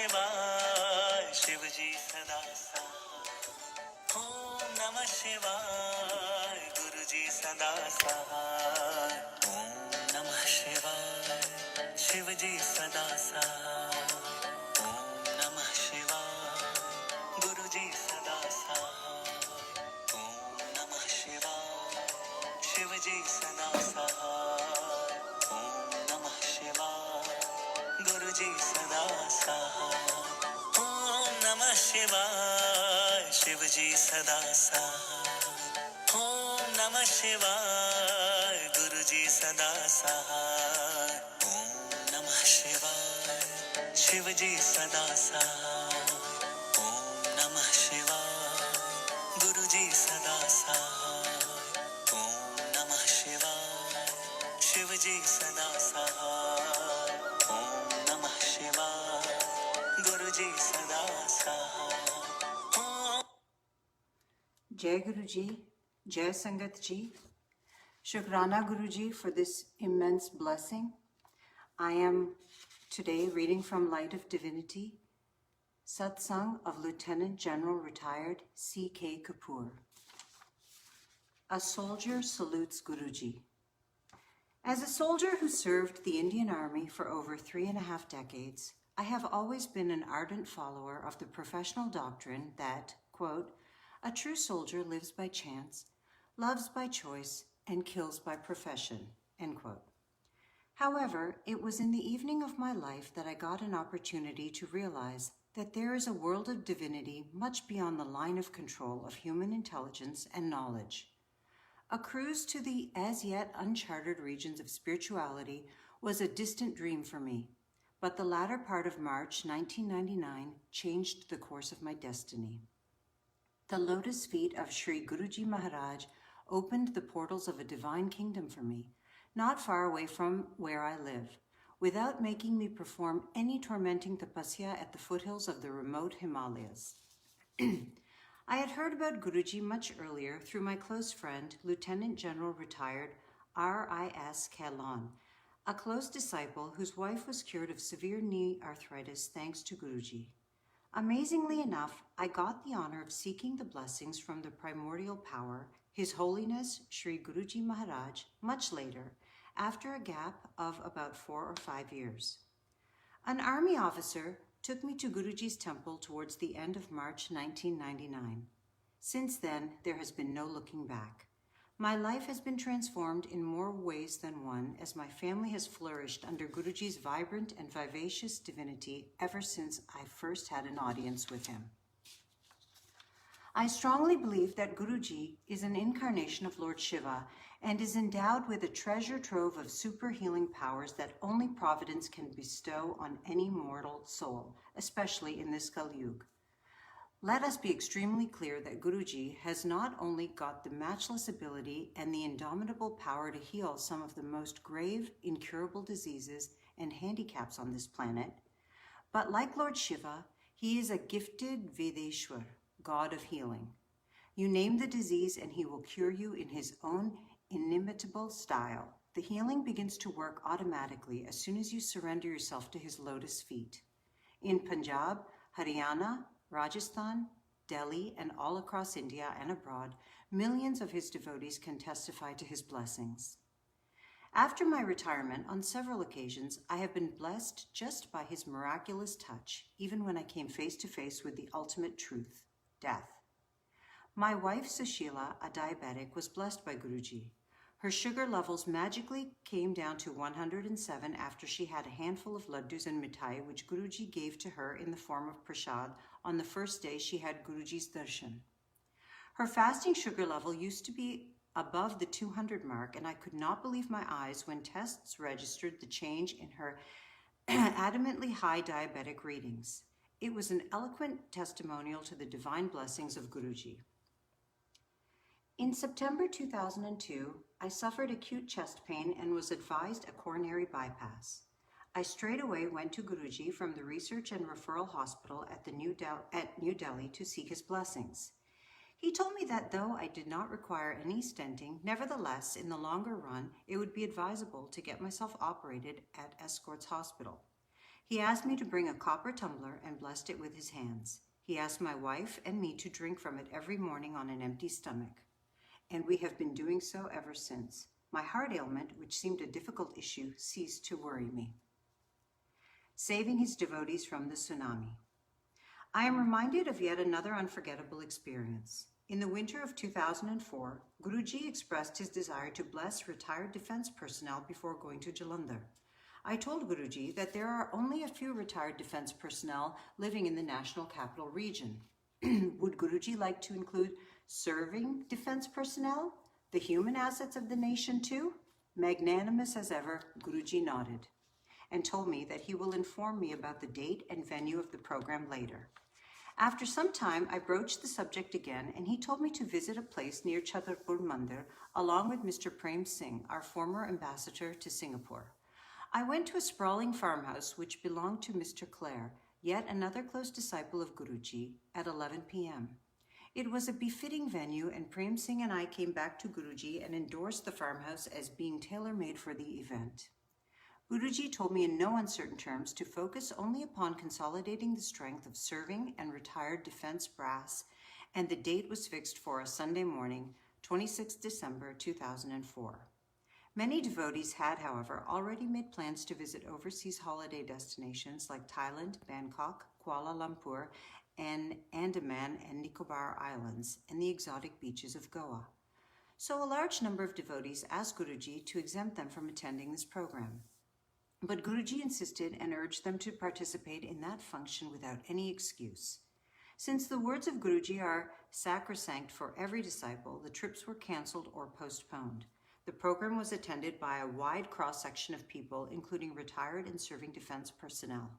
शिवाय शिवजी सदा सहाय। ओम नमः शिवाय गुरुजी सदा सहाय। ओम नमः शिवाय शिवजी सदा सहाय। ओम नमः शिवाय गुरुजी सदा सहाय। ओम नमः शिवाय शिवजी सदा सहाय। ओम नमः शिवाय गुरुजी सदा सहाय। ओम नमः शिवाय शिवजी सदा सहाय। ओम नमः शिवाय गुरुजी सदा सहाय। ओम नमः शिवाय शिवजी सदा सहाय। ओम नमः शिवाय गुरुजी सदा सहाय। ओम नमः शिवाय शिवजी सदा सहाय। ओम नमः शिवाय गुरुजी सदा सहाय। Jai Guruji, Jai Sangat Ji. Shukrana Guruji for this immense blessing. I am today reading from Light of Divinity, Satsang of Lieutenant General Retired C.K. Kapoor. A soldier salutes Guruji. As a soldier who served the Indian Army for over 3.5 decades, I have always been an ardent follower of the professional doctrine that, quote, a true soldier lives by chance, loves by choice, and kills by profession, end quote. However, it was in the evening of my life that I got an opportunity to realize that there is a world of divinity much beyond the line of control of human intelligence and knowledge. A cruise to the as yet uncharted regions of spirituality was a distant dream for me, but the latter part of March 1999 changed the course of my destiny. The lotus feet of Sri Guruji Maharaj opened the portals of a divine kingdom for me, not far away from where I live, without making me perform any tormenting tapasya at the foothills of the remote Himalayas. I had heard about Guruji much earlier through my close friend, Lieutenant General Retired R.I.S. Kahlon, a close disciple whose wife was cured of severe knee arthritis thanks to Guruji. Amazingly enough, I got the honor of seeking the blessings from the primordial power, His Holiness Sri Guruji Maharaj, much later, after a gap of about 4 or 5 years. An army officer took me to Guruji's temple towards the end of March 1999. Since then, there has been no looking back. My life has been transformed in more ways than one as my family has flourished under Guruji's vibrant and vivacious divinity ever since I first had an audience with him. I strongly believe that Guruji is an incarnation of Lord Shiva and is endowed with a treasure trove of super healing powers that only Providence can bestow on any mortal soul, especially in this Kali Yuga. Let us be extremely clear that Guruji has not only got the matchless ability and the indomitable power to heal some of the most grave, incurable diseases and handicaps on this planet, but like Lord Shiva, he is a gifted Vedeshwar, God of healing. You name the disease and he will cure you in his own inimitable style. The healing begins to work automatically as soon as you surrender yourself to his lotus feet. In Punjab, Haryana, Rajasthan, Delhi, and all across India and abroad, millions of his devotees can testify to his blessings. After my retirement, on several occasions, I have been blessed just by his miraculous touch, even when I came face to face with the ultimate truth, death. My wife, Sushila, a diabetic, was blessed by Guruji. Her sugar levels magically came down to 107 after she had a handful of laddus and mithai, which Guruji gave to her in the form of prasad on the first day she had Guruji's darshan. Her fasting sugar level used to be above the 200 mark, and I could not believe my eyes when tests registered the change in her adamantly high diabetic readings. It was an eloquent testimonial to the divine blessings of Guruji. In September 2002, I suffered acute chest pain and was advised a coronary bypass. I straight away went to Guruji from the Research and Referral Hospital at New Delhi to seek his blessings. He told me that though I did not require any stenting, nevertheless, in the longer run, it would be advisable to get myself operated at Escorts Hospital. He asked me to bring a copper tumbler and blessed it with his hands. He asked my wife and me to drink from it every morning on an empty stomach, and we have been doing so ever since. My heart ailment, which seemed a difficult issue, ceased to worry me. Saving his devotees from the tsunami. I am reminded of yet another unforgettable experience. In the winter of 2004, Guruji expressed his desire to bless retired defense personnel before going to Jalandhar. I told Guruji that there are only a few retired defense personnel living in the National Capital Region. Would Guruji like to include serving defense personnel, the human assets of the nation too? Magnanimous as ever, Guruji nodded and told me that he will inform me about the date and venue of the program later. After some time, I broached the subject again, and he told me to visit a place near Chhatarpur Mandir, along with Mr. Prem Singh, our former ambassador to Singapore. I went to a sprawling farmhouse which belonged to Mr. Clare, yet another close disciple of Guruji, at 11 p.m. It was a befitting venue, and Prem Singh and I came back to Guruji and endorsed the farmhouse as being tailor-made for the event. Guruji told me in no uncertain terms to focus only upon consolidating the strength of serving and retired defense brass, and the date was fixed for a Sunday morning, 26 December 2004. Many devotees had, however, already made plans to visit overseas holiday destinations like Thailand, Bangkok, Kuala Lumpur, and Andaman and Nicobar Islands, and the exotic beaches of Goa. So a large number of devotees asked Guruji to exempt them from attending this program. But Guruji insisted and urged them to participate in that function without any excuse. Since the words of Guruji are sacrosanct for every disciple, the trips were canceled or postponed. The program was attended by a wide cross-section of people, including retired and serving defense personnel.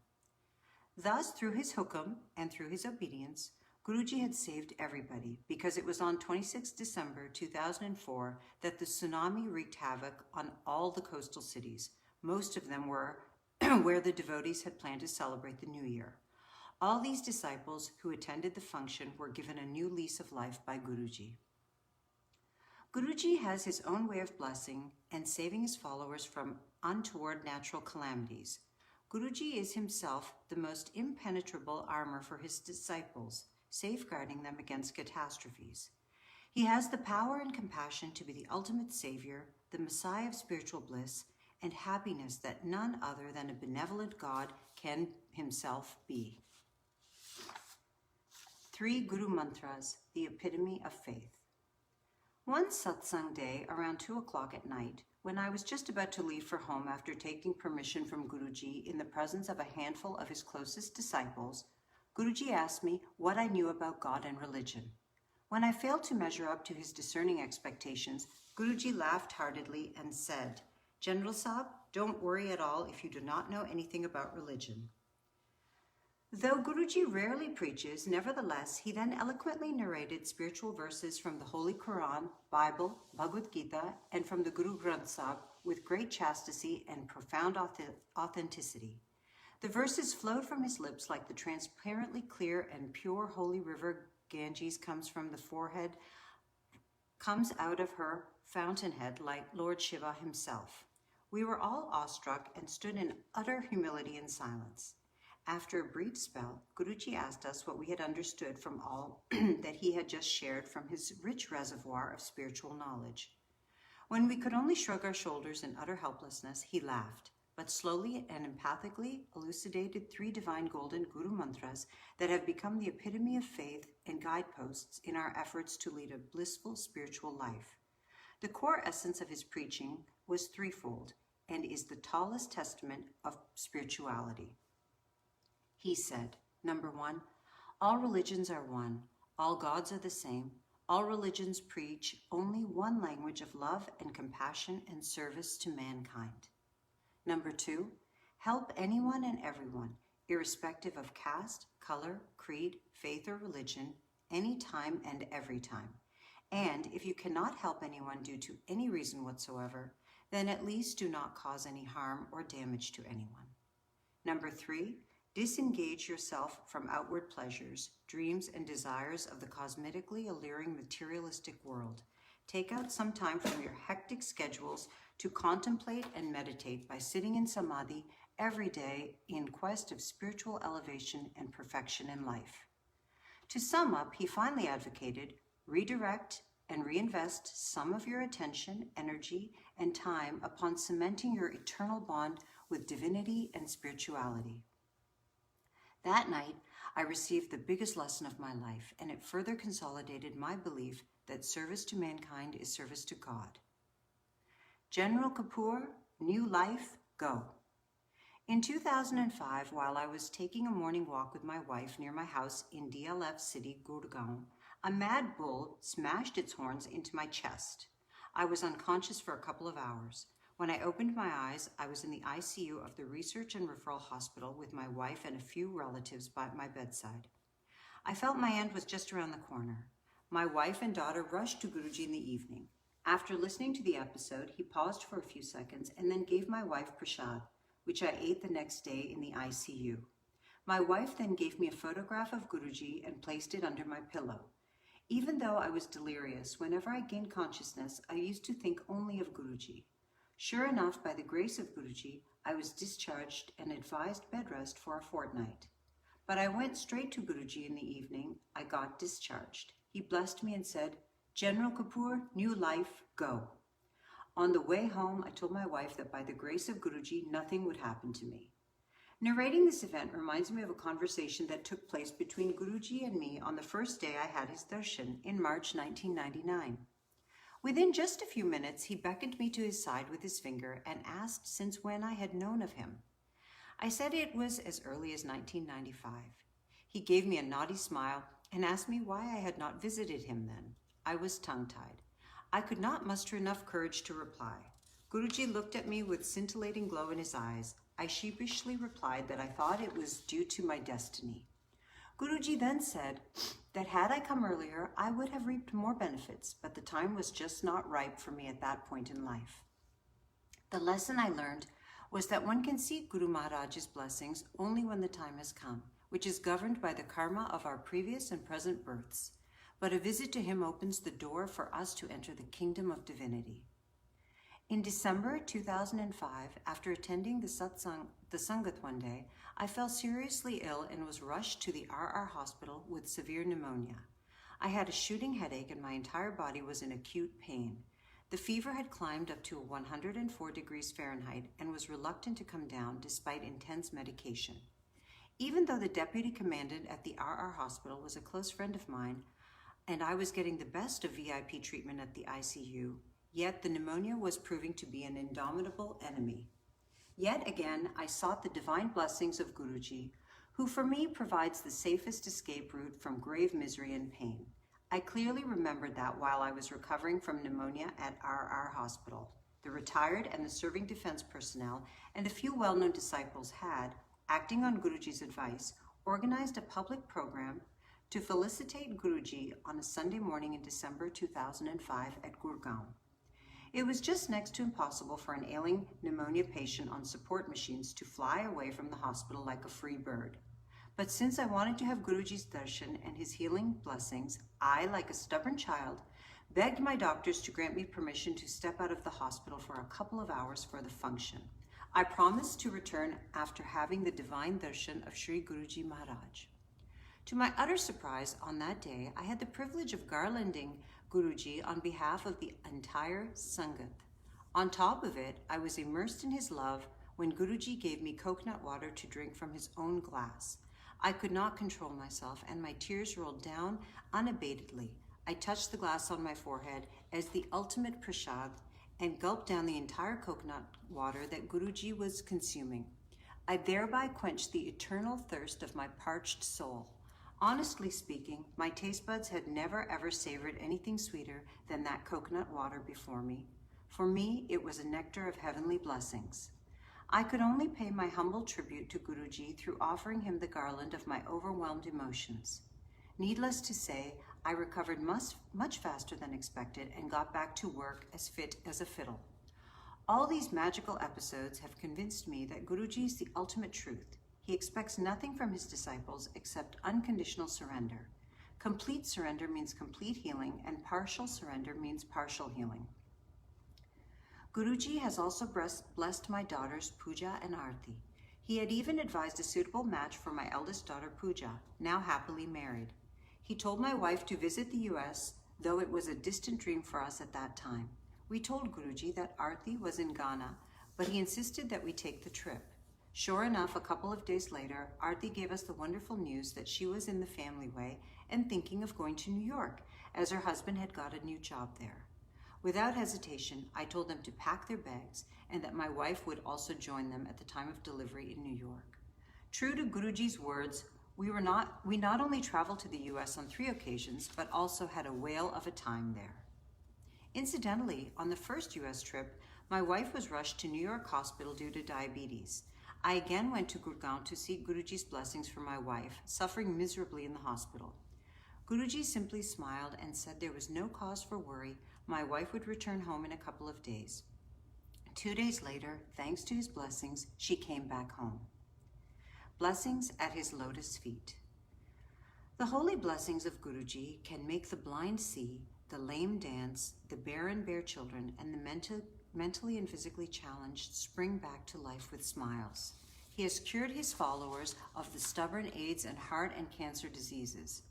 Thus, through his hukum and through his obedience, Guruji had saved everybody, because it was on 26 December 2004 that the tsunami wreaked havoc on all the coastal cities. Most of them were where the devotees had planned to celebrate the New Year. All these disciples who attended the function were given a new lease of life by Guruji. Guruji has his own way of blessing and saving his followers from untoward natural calamities. Guruji is himself the most impenetrable armor for his disciples, safeguarding them against catastrophes. He has the power and compassion to be the ultimate savior, the Messiah of spiritual bliss, and happiness that none other than a benevolent God can himself be. 3 Guru Mantras, the epitome of faith. One satsang day around 2 o'clock at night, when I was just about to leave for home after taking permission from Guruji in the presence of a handful of his closest disciples, Guruji asked me what I knew about God and religion. When I failed to measure up to his discerning expectations, Guruji laughed heartedly and said, "General Saab, don't worry at all if you do not know anything about religion." Though Guruji rarely preaches, nevertheless, he then eloquently narrated spiritual verses from the Holy Quran, Bible, Bhagavad Gita, and from the Guru Granth Sahib with great chastity and profound authenticity. The verses flowed from his lips like the transparently clear and pure holy river Ganges comes out of her fountainhead like Lord Shiva himself. We were all awestruck and stood in utter humility and silence. After a brief spell, Guruji asked us what we had understood from all that he had just shared from his rich reservoir of spiritual knowledge. When we could only shrug our shoulders in utter helplessness, he laughed, but slowly and empathically elucidated 3 divine golden Guru Mantras that have become the epitome of faith and guideposts in our efforts to lead a blissful spiritual life. The core essence of his preaching was threefold and is the tallest testament of spirituality. He said, number 1, all religions are one, all gods are the same, all religions preach only one language of love and compassion and service to mankind. Number 2, help anyone and everyone, irrespective of caste, color, creed, faith, or religion, anytime and every time. And if you cannot help anyone due to any reason whatsoever, then at least do not cause any harm or damage to anyone. Number 3, disengage yourself from outward pleasures, dreams, and desires of the cosmetically alluring materialistic world. Take out some time from your hectic schedules to contemplate and meditate by sitting in samadhi every day in quest of spiritual elevation and perfection in life. To sum up, he finally advocated redirect and reinvest some of your attention, energy, and time upon cementing your eternal bond with divinity and spirituality. That night, I received the biggest lesson of my life, and it further consolidated my belief that service to mankind is service to God. General Kapoor, new life, go. In 2005, while I was taking a morning walk with my wife near my house in DLF City, Gurgaon, a mad bull smashed its horns into my chest. I was unconscious for a couple of hours. When I opened my eyes, I was in the ICU of the Research and Referral Hospital with my wife and a few relatives by my bedside. I felt my end was just around the corner. My wife and daughter rushed to Guruji in the evening. After listening to the episode, he paused for a few seconds and then gave my wife prasad, which I ate the next day in the ICU. My wife then gave me a photograph of Guruji and placed it under my pillow. Even though I was delirious, whenever I gained consciousness, I used to think only of Guruji. Sure enough, by the grace of Guruji, I was discharged and advised bed rest for a fortnight. But I went straight to Guruji in the evening. I got discharged. He blessed me and said, "General Kapoor, new life, go." On the way home, I told my wife that by the grace of Guruji, nothing would happen to me. Narrating this event reminds me of a conversation that took place between Guruji and me on the first day I had his darshan in March 1999. Within just a few minutes, he beckoned me to his side with his finger and asked since when I had known of him. I said it was as early as 1995. He gave me a naughty smile and asked me why I had not visited him then. I was tongue-tied. I could not muster enough courage to reply. Guruji looked at me with scintillating glow in his eyes. I sheepishly replied that I thought it was due to my destiny. Guruji then said that had I come earlier, I would have reaped more benefits, but the time was just not ripe for me at that point in life. The lesson I learned was that one can seek Guru Maharaj's blessings only when the time has come, which is governed by the karma of our previous and present births. But a visit to him opens the door for us to enter the kingdom of divinity. In December 2005, after attending the Sangat one day, I fell seriously ill and was rushed to the RR hospital with severe pneumonia. I had a shooting headache and my entire body was in acute pain. The fever had climbed up to 104 degrees Fahrenheit and was reluctant to come down despite intense medication. Even though the deputy commandant at the RR hospital was a close friend of mine, and I was getting the best of VIP treatment at the ICU, yet the pneumonia was proving to be an indomitable enemy. Yet again, I sought the divine blessings of Guruji, who for me provides the safest escape route from grave misery and pain. I clearly remembered that while I was recovering from pneumonia at RR Hospital, the retired and the serving defense personnel and a few well-known disciples had, acting on Guruji's advice, organized a public program to felicitate Guruji on a Sunday morning in December 2005 at Gurgaon. It was just next to impossible for an ailing pneumonia patient on support machines to fly away from the hospital like a free bird. But since I wanted to have Guruji's darshan and his healing blessings, I, like a stubborn child, begged my doctors to grant me permission to step out of the hospital for a couple of hours for the function. I promised to return after having the divine darshan of Sri Guruji Maharaj. To my utter surprise, on that day, I had the privilege of garlanding Guruji on behalf of the entire Sangat. On top of it, I was immersed in his love when Guruji gave me coconut water to drink from his own glass. I could not control myself, and my tears rolled down unabatedly. I touched the glass on my forehead as the ultimate prasad and gulped down the entire coconut water that Guruji was consuming. I thereby quenched the eternal thirst of my parched soul. Honestly speaking, my taste buds had never ever savored anything sweeter than that coconut water before me. For me, it was a nectar of heavenly blessings. I could only pay my humble tribute to Guruji through offering him the garland of my overwhelmed emotions. Needless to say, I recovered much faster than expected and got back to work as fit as a fiddle. All these magical episodes have convinced me that Guruji is the ultimate truth. He expects nothing from his disciples except unconditional surrender. Complete surrender means complete healing, and partial surrender means partial healing. Guruji has also blessed my daughters Pooja and Aarti. He had even advised a suitable match for my eldest daughter Pooja, now happily married. He told my wife to visit the US, though it was a distant dream for us at that time. We told Guruji that Aarti was in Ghana, but he insisted that we take the trip. Sure enough, a couple of days later, Aarti gave us the wonderful news that she was in the family way and thinking of going to New York, as her husband had got a new job there. Without hesitation, I told them to pack their bags and that my wife would also join them at the time of delivery in New York. True to Guruji's words, we not only traveled to the US on 3 occasions, but also had a whale of a time there. Incidentally, on the first US trip, my wife was rushed to New York Hospital due to diabetes. I again went to Gurgaon to seek Guruji's blessings for my wife, suffering miserably in the hospital. Guruji simply smiled and said there was no cause for worry. My wife would return home in a couple of days. 2 days later, thanks to his blessings, she came back home. Blessings at his lotus feet. The holy blessings of Guruji can make the blind see, the lame dance, the barren bear children, and the mentally and physically challenged spring back to life with smiles. He has cured his followers of the stubborn AIDS and heart and cancer diseases.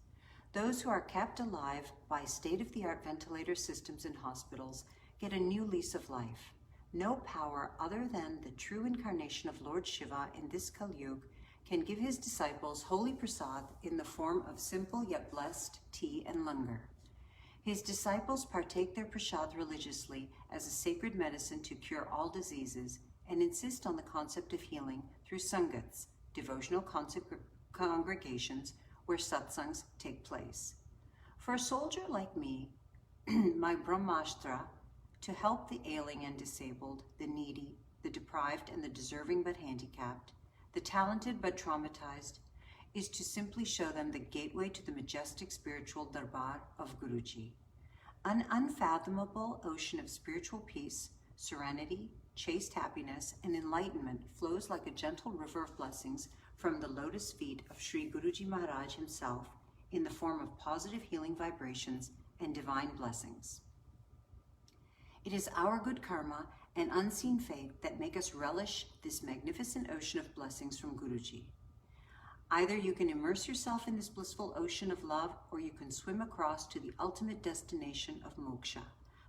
Those who are kept alive by state-of-the-art ventilator systems in hospitals get a new lease of life. No power other than the true incarnation of Lord Shiva in this Kali Yuga can give his disciples holy prasad in the form of simple yet blessed tea and langar. His disciples partake their prasad religiously as a sacred medicine to cure all diseases and insist on the concept of healing through sangats, devotional congregations where satsangs take place. For a soldier like me, my Brahmastra, to help the ailing and disabled, the needy, the deprived and the deserving but handicapped, the talented but traumatized, is to simply show them the gateway to the majestic spiritual darbar of Guruji. An unfathomable ocean of spiritual peace, serenity, chaste happiness, and enlightenment flows like a gentle river of blessings from the lotus feet of Sri Guruji Maharaj himself in the form of positive healing vibrations and divine blessings. It is our good karma and unseen faith that make us relish this magnificent ocean of blessings from Guruji. Either you can immerse yourself in this blissful ocean of love, or you can swim across to the ultimate destination of moksha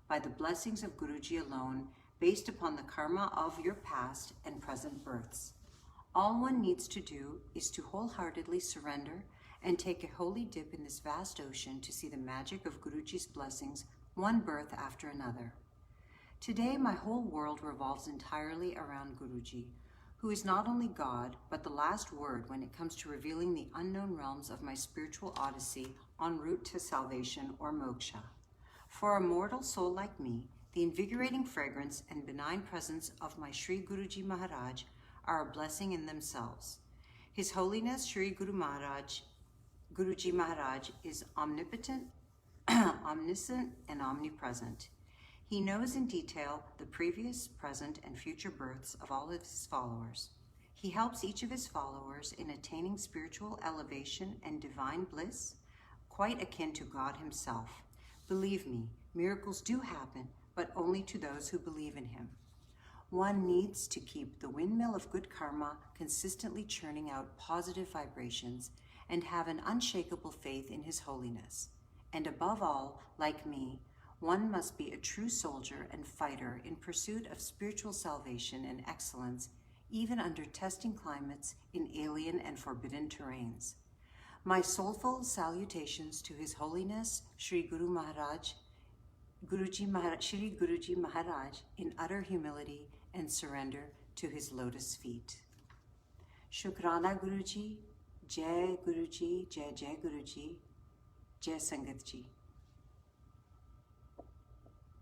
by the blessings of Guruji alone, based upon the karma of your past and present births. All one needs to do is to wholeheartedly surrender and take a holy dip in this vast ocean to see the magic of Guruji's blessings, one birth after another. Today, my whole world revolves entirely around Guruji, who is not only God, but the last word when it comes to revealing the unknown realms of my spiritual odyssey en route to salvation or moksha. For a mortal soul like me, the invigorating fragrance and benign presence of my Sri Guruji Maharaj are a blessing in themselves. His Holiness Sri Guruji Maharaj is omnipotent, omniscient, and omnipresent. He knows in detail the previous, present, and future births of all of his followers. He helps each of his followers in attaining spiritual elevation and divine bliss, quite akin to God himself. Believe me, miracles do happen, but only to those who believe in him. One needs to keep the windmill of good karma consistently churning out positive vibrations and have an unshakable faith in his holiness. And above all, like me, one must be a true soldier and fighter in pursuit of spiritual salvation and excellence, even under testing climates in alien and forbidden terrains. My soulful salutations to His Holiness Sri Guruji Maharaj in utter humility and surrender to his lotus feet. Shukrana Guruji, Jai Guruji, Jai Jai Guruji, Jai Sangat Ji.